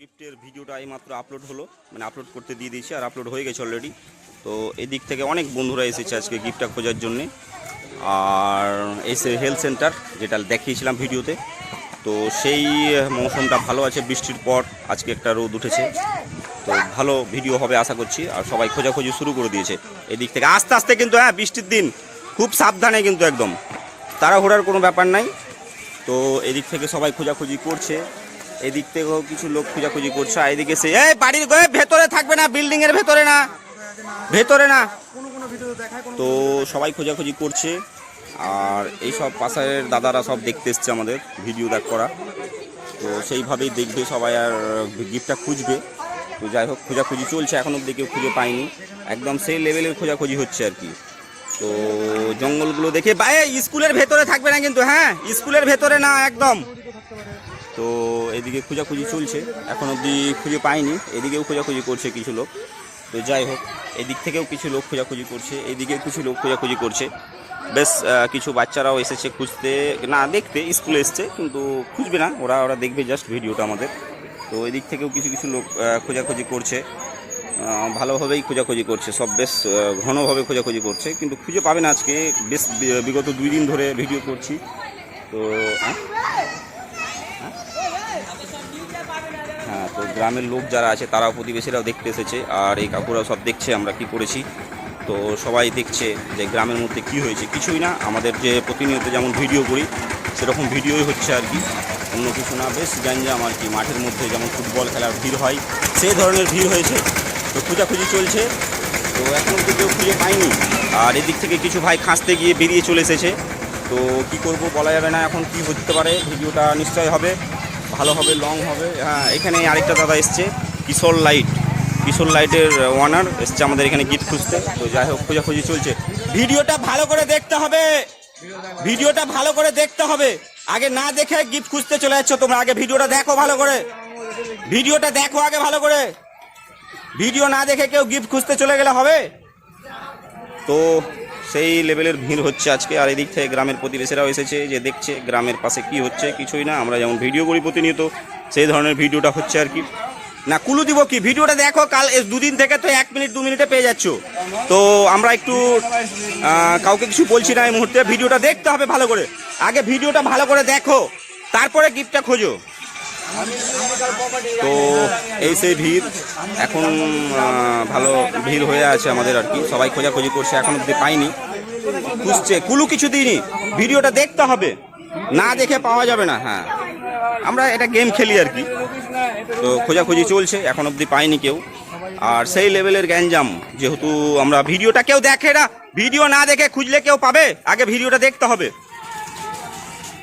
গিফটের ভিডিওটা এইমাত্র আপলোড হলো, মানে আপলোড করতে দিয়ে দিয়েছি আর আপলোড হয়ে গেছে অলরেডি। তো এদিক থেকে অনেক বন্ধুরা এসেছে আজকে গিফটটা খোঁজার জন্যে। আর এসে হেলথ সেন্টার যেটা দেখিয়েছিলাম ভিডিওতে, তো সেই মৌসুমটা ভালো আছে, বৃষ্টির পর আজকে একটা রোদ উঠেছে, তো ভালো ভিডিও হবে আশা করছি। আর সবাই খোঁজাখুঁজি শুরু করে দিয়েছে এদিক থেকে আস্তে আস্তে, কিন্তু হ্যাঁ বৃষ্টির দিন খুব সাবধানে, কিন্তু একদম তাড়াহুড়ার কোনো ব্যাপার নাই। তো এদিক থেকে সবাই খোঁজাখুঁজি করছে, এদিক থেকেও কিছু লোক খোঁজাখুঁজি করছে। আর এদিকে সে এই বাড়ির ভেতরে থাকবে না, বিল্ডিং এর ভেতরে না, ভেতরে না। তো সবাই খোঁজাখুঁজি করছে, আর এইসব পাশের দাদারা সব দেখতে এসছে আমাদের ভিডিও দেখ করা, তো সেইভাবেই দেখবে সবাই আর গিফটটা খুঁজবে। তো যাই হোক খোঁজাখুঁজি চলছে, এখন অব্দি কেউ খুঁজে পায়নি, একদম সেই লেভেলের খোঁজাখুঁজি হচ্ছে আর কি। তো জঙ্গলগুলো দেখে স্কুলের ভেতরে থাকবে না কিন্তু, হ্যাঁ স্কুলের ভেতরে না একদম। তো এদিকে খোঁজাখুঁজি চলছে, এখন অবধি খুঁজে পাইনি, এদিকেও খোঁজাখুঁজি করছে কিছু লোক। তো যাই হোক এদিক থেকেও কিছু লোক খোঁজাখুঁজি করছে, এদিকেও কিছু লোক খোঁজাখুঁজি করছে। বেশ কিছু বাচ্চারাও এসেছে খুঁজতে, না দেখতে, স্কুলে এসছে কিন্তু খুঁজবে না, ওরা দেখবে জাস্ট ভিডিওটা আমাদের। তো এদিক থেকেও কিছু কিছু লোক খোঁজাখুঁজি করছে, ভালোভাবেই খোঁজাখুঁজি করছে, সব বেশ ঘনভাবে খোঁজাখুঁজি করছে, কিন্তু খুঁজে পাবে না আজকে। বেশ বিগত 2 দিন ধরে ভিডিও করছি। তো হ্যাঁ, তো গ্রামের লোক যারা আছে তারাও, প্রতিবেশীরাও দেখতে এসেছে, আর এই কাকুরাও সব দেখছে আমরা কি করেছি। তো সবাই দেখছে যে গ্রামের মধ্যে কি হয়েছে, কিছুই না, আমাদের যে প্রতিনিয়ত যেমন ভিডিও করি সেরকম ভিডিওই হচ্ছে আর কি, অন্য কিছু না। বেশ গ্যাঞ্জাম আর কি, মাঠের মধ্যে যেমন ফুটবল খেলার ভিড় হয় সেই ধরনের ভিড় হয়েছে। তো খোঁজাখুঁজি চলছে, তো এখন অব্দি কেউ খুঁজে পাইনি। আর এদিক থেকে কিছু ভাই খাঁচতে গিয়ে বেরিয়ে চলে এসেছে। তো কি করব বলা যাবে না, এখন কি হতে পারে। ভিডিওটা নিশ্চয় হবে, ভালো হবে, লং হবে। হ্যাঁ, এখানে আরেকটা দাদা এসছে, কিশোর লাইটের ওয়ানার এসছে আমাদের এখানে গিফট খুঁজতে। তো যাই হোক খোঁজাখুঁজি চলছে, ভিডিওটা ভালো করে দেখতে হবে, ভিডিওটা ভালো করে দেখতে হবে। আগে না দেখে গিফট খুঁজতে চলে যাচ্ছ তোমরা, আগে ভিডিওটা দেখো ভালো করে, ভিডিওটা দেখো আগে ভালো করে। ভিডিও না দেখে কেউ গিফট খুঁজতে চলে গেলে হবে? তো সেই লেভেলের ভিড় হচ্ছে আজকে। আর এদিক থেকে গ্রামের প্রতিবেশীরাও এসেছে, যে দেখছে গ্রামের পাশে কি হচ্ছে, কিছুই না, আমরা যেমন ভিডিও করি প্রতিনিয়ত সেই ধরনের ভিডিওটা হচ্ছে আর কি। না কুলু দিব কি, ভিডিওটা দেখো, কাল 2 দিন থেকে তো 1 মিনিট 2 মিনিটে পেয়ে যাচ্ছ। তো আমরা একটু কাউকে কিছু বলছি না এই মুহূর্তে, ভিডিওটা দেখতে হবে ভালো করে, আগে ভিডিওটা ভালো করে দেখো, তারপরে গিফটটা খোঁজো। তো এই সেই ভিড়, এখন ভালো ভিড় হয়ে আছে আমাদের আর কি, সবাই খোঁজাখুঁজি করছে, এখন অব্দি পাইনি, খুঁজছে, কুলু কিছু দিইনি, ভিডিওটা দেখতে হবে, না দেখে পাওয়া যাবে না। হ্যাঁ, আমরা এটা গেম খেলি আর কি। তো খোঁজাখুঁজি চলছে, এখন অব্দি পাইনি কেউ। আর সেই লেভেলের গ্যাঞ্জাম, যেহেতু আমরা ভিডিওটা কেউ দেখে না, ভিডিও না দেখে খুঁজলে কেউ পাবে, আগে ভিডিওটা দেখতে হবে।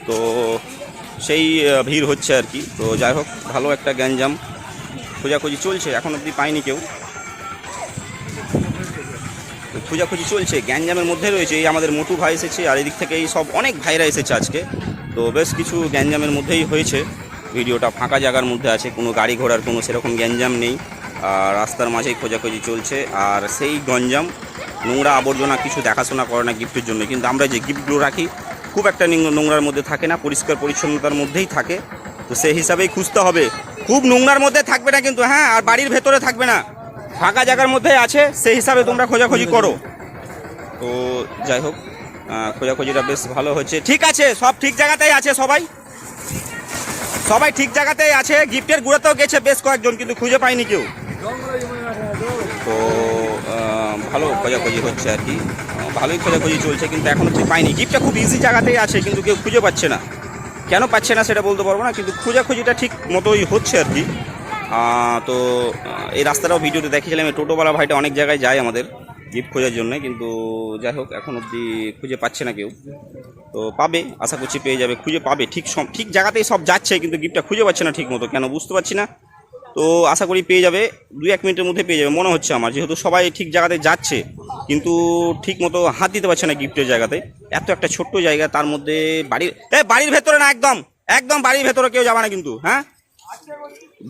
তো সেই ভিড় হচ্ছে আর কি। তো যাই হোক ভালো একটা গ্যাঞ্জাম, খোঁজাখুঁজি চলছে, এখন অব্দি পাইনি কেউ। তো খোঁজাখুঁজি চলছে, গ্যাঞ্জামের মধ্যে রয়েছে এই আমাদের মোটু ভাই এসেছে, আর এদিক থেকে এই সব অনেক ভাইরা এসেছে আজকে। তো বেশ কিছু গ্যাঞ্জামের মধ্যেই হয়েছে, ভিডিওটা ফাঁকা জায়গার মধ্যে আছে, কোনো গাড়ি ঘোড়ার কোনো সেরকম গ্যাঞ্জাম নেই, আর রাস্তার মাঝেই খোঁজাখুঁজি চলছে। আর সেই গঞ্জাম, নোংরা আবর্জনা কিছু দেখাশোনা করে না গিফটের জন্য, কিন্তু আমরা যে গিফটগুলো রাখি খুব একটা নোংরার মধ্যে থাকে না, পরিষ্কার পরিচ্ছন্নতার মধ্যেই থাকে। তো সেই হিসাবেই খুঁজতে হবে, খুব নোংরার মধ্যে থাকবে না কিন্তু, হ্যাঁ, আর বাড়ির ভেতরে থাকবে না, ফাঁকা জায়গার মধ্যে আছে, সেই হিসাবে তোমরা খোঁজাখুঁজি করো। তো যাই হোক খোঁজাখুঁজিটা বেশ ভালো হচ্ছে, ঠিক আছে, সব ঠিক জায়গাতেই আছে, সবাই ঠিক জায়গাতেই আছে, গিফটের গুঁড়োতেও গেছে বেশ কয়েকজন, কিন্তু খুঁজে পাইনি কেউ। তো ভালো খোঁজাখুঁজি হচ্ছে আর কি, ভালোই খোঁজাখুঁজি চলছে, কিন্তু এখন হচ্ছে পাইনি। গিফটটা খুব ইজি জায়গাতেই আছে, কিন্তু কেউ খুঁজে পাচ্ছে না, কেন পাচ্ছে না সেটা বলতে পারবো না, কিন্তু খোঁজাখুঁজিটা ঠিক মতোই হচ্ছে আর কি। তো এই রাস্তাটাও ভিডিওতে দেখেছিলাম, এই টোটোওয়ালা ভাইটা অনেক জায়গায় যায় আমাদের গিফট খোঁজার জন্য, কিন্তু যাই হোক এখন অবধি খুঁজে পাচ্ছে না কেউ। তো পাবে, আশা করছি পেয়ে যাবে, খুঁজে পাবে, ঠিক জায়গাতেই সব যাচ্ছে, কিন্তু গিফটটা খুঁজে পাচ্ছে না ঠিক মতো, কেন বুঝতে পারছি না। তো আশা করি পেয়ে যাবে, 2-1 মিনিটের মধ্যে পেয়ে যাবে মনে হচ্ছে আমার, যেহেতু সবাই ঠিক জায়গাতে যাচ্ছে, কিন্তু ঠিক মতো হাত দিতে পারছে না গিফটের জায়গাতে। এত একটা ছোট্ট জায়গা, তার মধ্যে বাড়ির ভেতরে না, একদম বাড়ির ভেতরে কেউ যাবে না কিন্তু, হ্যাঁ,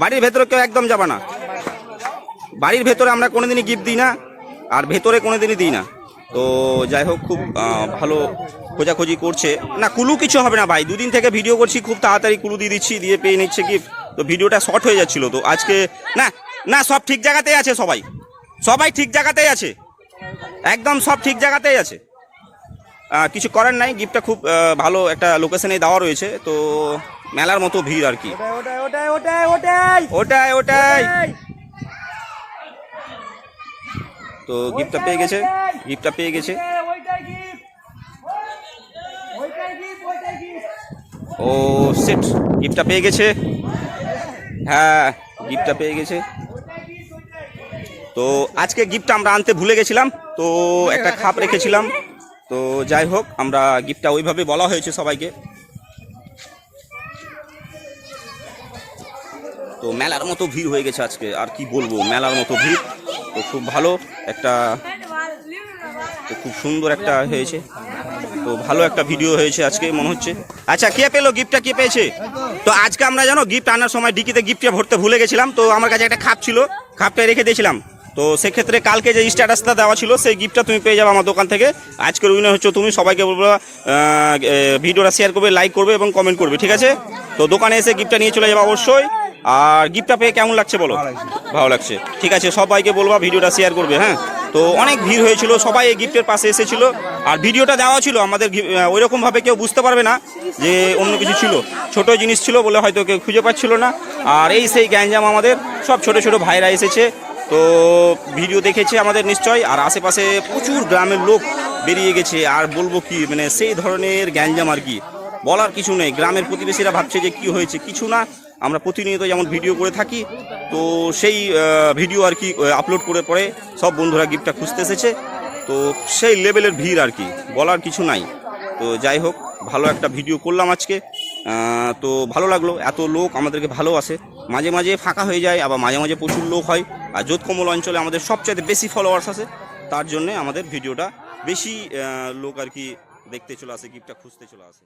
বাড়ির ভেতরে কেউ একদম যাবে না, বাড়ির ভেতরে আমরা কোনোদিনই গিফট দিই না, আর ভেতরে কোনোদিনই দিই না। তো যাই হোক খুব ভালো খোঁজাখুঁজি করছে, না কুলু কিছু হবে না ভাই, 2 দিন থেকে ভিডিও করছি, খুব তাড়াতাড়ি কুলু দিয়ে দিচ্ছি, দিয়ে পেয়ে নিচ্ছে গিফট। তো তো ভিডিওটা শর্ট হয়ে যাচ্ছিল। তো আজকে না না সব ঠিক জায়গাতেই আছে, সবাই সবাই ঠিক জায়গাতেই আছে, একদম সব ঠিক জায়গাতেই আছে। কিছু করার নাই, গিফটটা খুব ভালো একটা লোকেশনে দেওয়া রয়েছে। তো মেলার মতো ভিড় আর কি, ওটাই ওটাই। তো গিফটটা পেয়ে গেছে, গিফটটা পেয়ে গেছে। ও সেট, গিফটটা পেয়ে গেছে। হ্যাঁ গিফটটা পেয়ে গেছে। তো আজকে গিফটটা আমরা আনতে ভুলে গেছিলাম, তো একটা খাপ রেখেছিলাম। তো যাই হোক, আমরা গিফটটা ওইভাবে বলা হয়েছে সবাইকে। তো মেলার মতো ভিড় হয়ে গেছে আজকে, আর কি বলবো, মেলার মতো ভিড়। তো খুব ভালো একটা, তো খুব সুন্দর একটা হয়েছে। তো ভালো একটা ভিডিও হয়েছে আজকে মনে হচ্ছে। আচ্ছা কে পেলো গিফটটা, কে পেয়েছে? তো আজকে আমরা জানো গিফট আনার সময় ডিকিতে গিফটটা ভরতে ভুলে গেছিলাম। তো আমার কাছে একটা খাপ ছিল, খাপটা রেখে দিয়েছিলাম। তো সেক্ষেত্রে কালকে যে স্ট্যাটাসটা দেওয়া ছিল সেই গিফটটা তুমি পেয়ে যাবে আমার দোকান থেকে। আজকের উইনার হচ্ছে তুমি। সবাইকে বলবো ভিডিওটা শেয়ার করবে, লাইক করবে এবং কমেন্ট করবে, ঠিক আছে? তো দোকানে এসে গিফটটা নিয়ে চলে যাবে অবশ্যই। আর গিফটটা পেয়ে কেমন লাগছে বলো? ভালো লাগছে, ঠিক আছে। সবাইকে বলবা ভিডিওটা শেয়ার করবে, হ্যাঁ। তো অনেক ভিড় হয়েছিল, সবাই এই গিফটের পাশে এসেছিল। আর ভিডিওটা দেওয়া ছিল আমাদের ওইরকমভাবে কেউ বুঝতে পারবে না যে অন্য কিছু ছিল, ছোট জিনিস ছিল বলে হয়তো কেউ খুঁজে পাচ্ছিল না। আর এই সেই গ্যাঞ্জাম, আমাদের সব ছোট ছোট ভাইরা এসেছে, তো ভিডিও দেখেছে আমাদের নিশ্চয়। আর আশেপাশে প্রচুর গ্রামের লোক বেরিয়ে গেছে। আর বলবো কি, মানে সেই ধরনের গ্যাঞ্জাম আর কি, বলার কিছু নেই। গ্রামের প্রতিবেশীরা ভাবছে যে কি হয়েছে, কিছু না, আমরা প্রতিনিয়ত যেমন ভিডিও করে থাকি, তো সেই ভিডিও আর কি আপলোড করে পরে সব বন্ধুরা গিফটটা খুঁজতে এসেছে। তো সেই লেভেলের ভিড় আর কি, বলার কিছু নাই। তো যাই হোক, ভালো একটা ভিডিও করলাম আজকে। তো ভালো লাগলো, এত লোক আমাদেরকে ভালোবাসে। মাঝে মাঝে ফাঁকা হয়ে যায়, আবার মাঝে মাঝে প্রচুর লোক হয়। আর যোধকমল অঞ্চলে আমাদের সবচাইতে বেশি ফলোয়ার্স আছে, তার জন্যে আমাদের ভিডিওটা বেশি লোক আর কি দেখতে চলে আসে, গিফটটা খুঁজতে চলে আসে।